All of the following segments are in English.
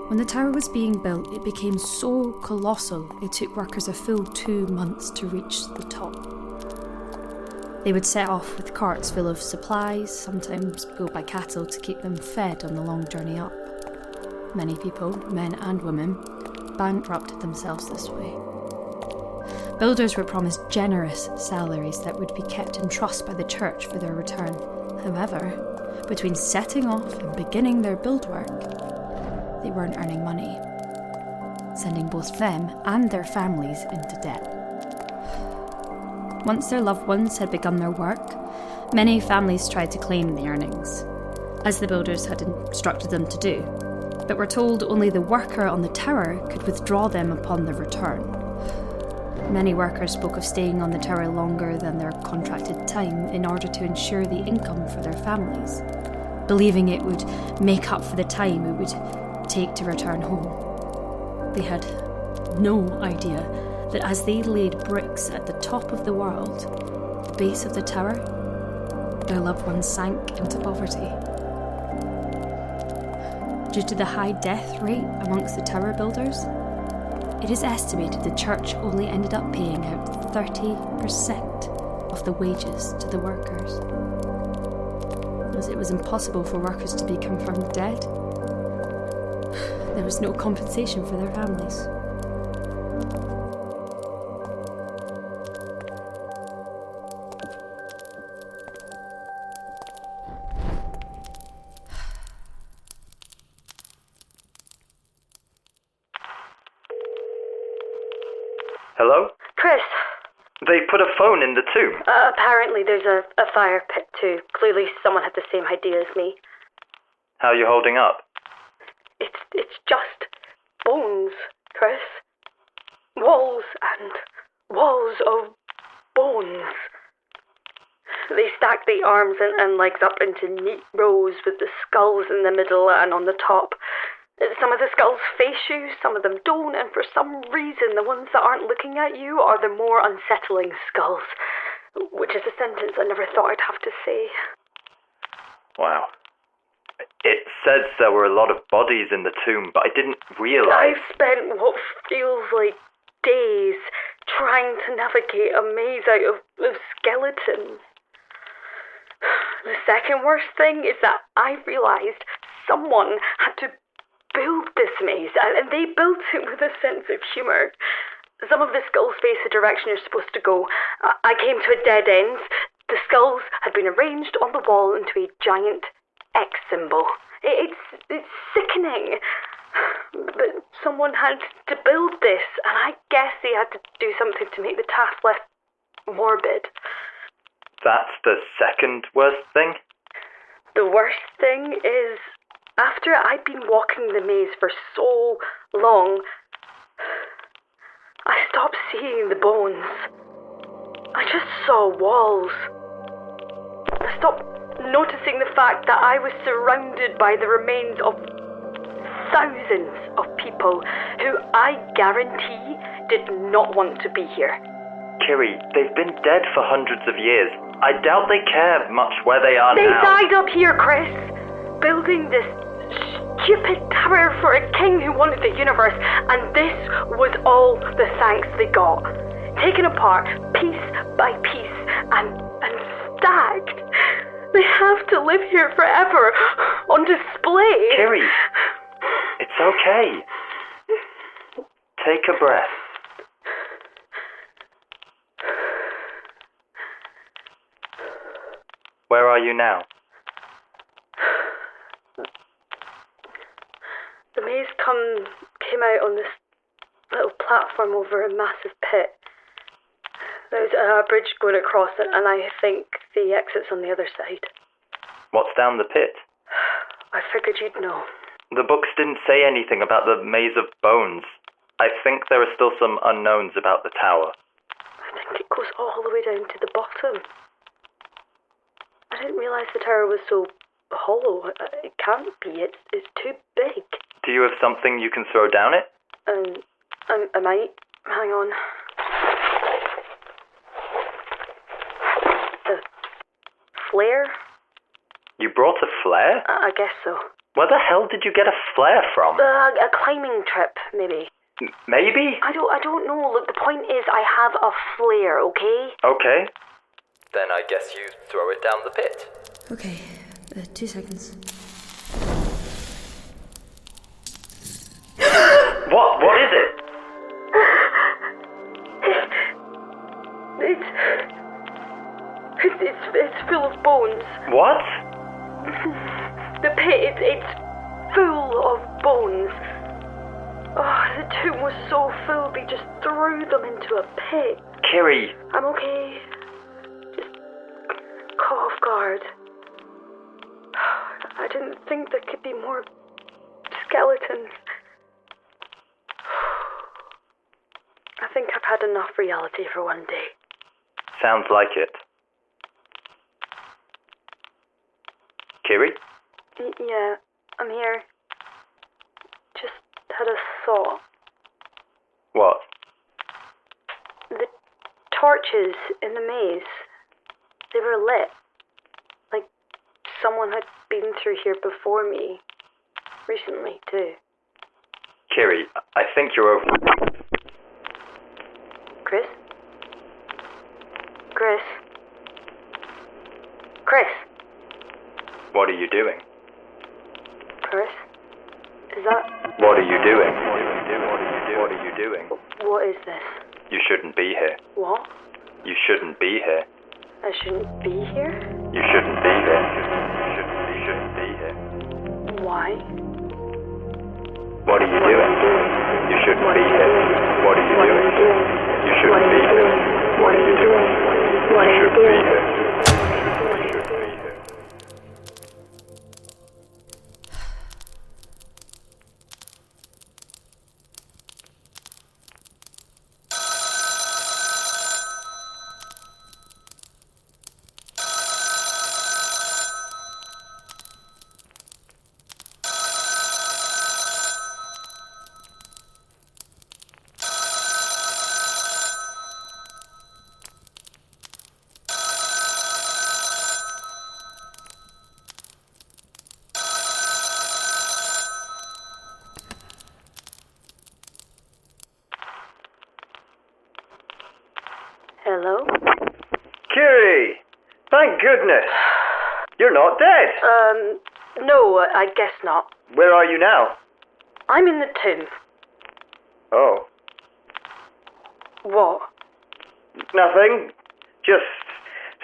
When the tower was being built, it became so colossal it took workers a full 2 months to reach the top. They would set off with carts full of supplies, sometimes pulled by cattle to keep them fed on the long journey up. Many people, men and women, bankrupted themselves this way. Builders were promised generous salaries that would be kept in trust by the church for their return. However, between setting off and beginning their build work, they weren't earning money, sending both them and their families into debt. Once their loved ones had begun their work, many families tried to claim the earnings, as the builders had instructed them to do, but were told only the worker on the tower could withdraw them upon their return. Many workers spoke of staying on the tower longer than their contracted time in order to ensure the income for their families, believing it would make up for the time it would take to return home. They had no idea that as they laid bricks at the top of the world, the base of the tower, their loved ones sank into poverty. Due to the high death rate amongst the tower builders, it is estimated the church only ended up paying out 30% of the wages to the workers, as it was impossible for workers to be confirmed dead. There was no compensation for their families. Hello? Chris. They put a phone in the tomb. Apparently there's a fire pit too. Clearly someone had the same idea as me. How are you holding up? It's just bones, Chris. Walls and walls of bones. They stack the arms and legs up into neat rows with the skulls in the middle and on the top. Some of the skulls face you, some of them don't, and for some reason the ones that aren't looking at you are the more unsettling skulls, which is a sentence I never thought I'd have to say. Wow. It says there were a lot of bodies in the tomb, but I didn't realise... I've spent what feels like days trying to navigate a maze out of skeletons. The second worst thing is that I realised someone had to build this maze, and they built it with a sense of humour. Some of the skulls face the direction you're supposed to go. I came to a dead end. The skulls had been arranged on the wall into a giant X symbol. It's sickening. But someone had to build this, and I guess they had to do something to make the task less morbid. That's the second worst thing? The worst thing is, after I'd been walking the maze for so long, I stopped seeing the bones. I just saw walls. I stopped noticing the fact that I was surrounded by the remains of thousands of people who I guarantee did not want to be here. Kiri, they've been dead for hundreds of years. I doubt they care much where they are now. They died up here, Chris, building this stupid tower for a king who wanted the universe, and this was all the thanks they got. Taken apart, piece by piece, and stacked. They have to live here forever, on display. Kiri, it's okay. Take a breath. Where are you now? The maze came out on this little platform over a massive pit. There's a bridge going across it, and I think the exit's on the other side. What's down the pit? I figured you'd know. The books didn't say anything about the maze of bones. I think there are still some unknowns about the tower. I think it goes all the way down to the bottom. I didn't realise the tower was so hollow. It can't be. It's too big. Do you have something you can throw down it? I might. Hang on. flare. You brought a flare? I guess so. Where the hell did you get a flare from? A climbing trip, maybe. Maybe? I don't know. Look, the point is I have a flare, okay? Okay. Then I guess you throw it down the pit. Okay, 2 seconds. What is it? It's full of bones. What? The pit, it's full of bones. Oh, the tomb was so full they just threw them into a pit. Kiri. I'm okay. Just caught off guard. I didn't think there could be more skeletons. I think I've had enough reality for one day. Sounds like it. Kiri? Yeah, I'm here. Just had a thought. What? The torches in the maze, they were lit. Like someone had been through here before me. Recently, too. Kiri, I think you're over... Chris? Chris? Chris? What are you doing? Chris? Is that... What are you doing? What are you doing? What are you doing? What is this? You shouldn't be here. What? You shouldn't be here. I shouldn't be here? You shouldn't be here. You shouldn't be here. Why? What are you doing? You shouldn't be here. What are you doing? You shouldn't be here. What are you doing? You shouldn't be here. You shouldn't be here. Hello? Kiri! Thank goodness! You're not dead! No, I guess not. Where are you now? I'm in the tomb. Oh. What? Nothing. Just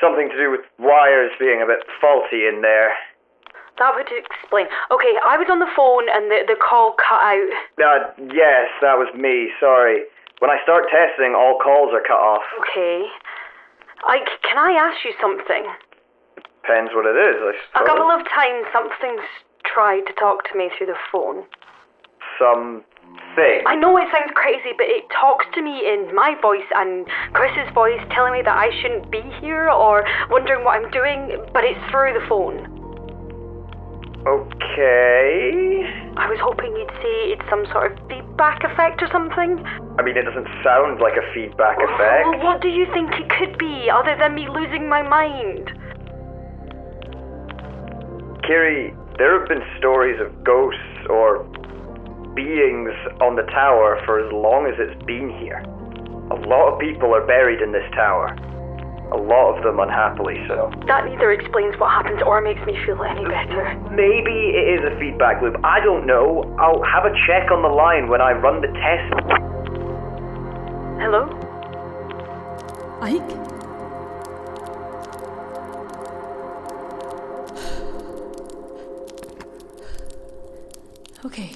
something to do with wires being a bit faulty in there. That would explain. Okay, I was on the phone and the call cut out. Yes, that was me, sorry. When I start testing, all calls are cut off. Okay. Can I ask you something? Depends what it is, I suppose. A couple of times something's tried to talk to me through the phone. Something? I know it sounds crazy, but it talks to me in my voice and Chris's voice, telling me that I shouldn't be here or wondering what I'm doing, but it's through the phone. Okay. I was hoping you'd say it's some sort of feedback effect or something. I mean, it doesn't sound like a feedback effect. Well, what do you think it could be, other than me losing my mind? Kiri, there have been stories of ghosts or beings on the tower for as long as it's been here. A lot of people are buried in this tower. A lot of them unhappily so. That neither explains what happened or makes me feel any better. Maybe it is a feedback loop. I don't know. I'll have a check on the line when I run the test. Hello? Ike? Okay.